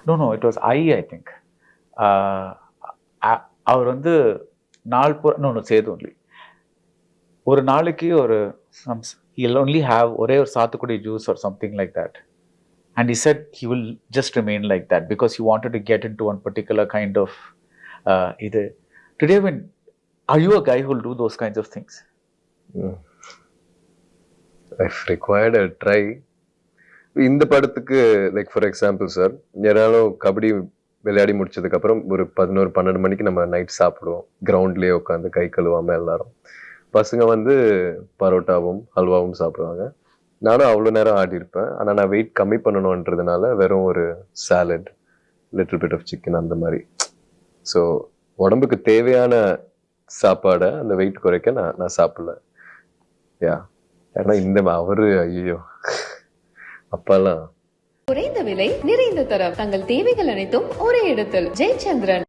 No it was I think. அவர் வந்து நாள் பூரா சேது ஒன்லி ஒரு நாளைக்கு ஒரு he'll only have ஒரே ஒரு சாத்துக்குடி juice or something like that. And he said he will just remain like that because he wanted to get into one particular kind of இது. Today, are you a guy who will do those kinds of things? If required, I'll try. இந்த படத்துக்கு like for example sir, யாராலும் கபடி விளையாடி முடிச்சதுக்கு அப்புறம் ஒரு 11-12 மணிக்கு நம்ம நைட் சாப்பிடுவோம் கிரவுண்ட்லயே உட்காந்து கை கழுவாம எல்லாரும். பசங்க வந்து பரோட்டாவும் ஹல்வாவும் சாப்பிடுவாங்க. நானும் அவ்வளோ நேரம் ஆடி இருப்பேன். ஆனால் நான் வெயிட் கம்மி பண்ணணுன்றதுனால வெறும் ஒரு salad, little bit of chicken அந்த மாதிரி. ஸோ உடம்புக்கு தேவையான சாப்பாடை அந்த வெயிட் குறைக்க நான் சாப்பிடல. யா, ஏன்னா இந்த அவரு ஐயோ அப்பாலாம். குறைந்த விலை நிறைந்த தரம், தங்கள் தேவைகள் அனைத்தும் ஒரே இடத்தில். ஜெயச்சந்திரன்.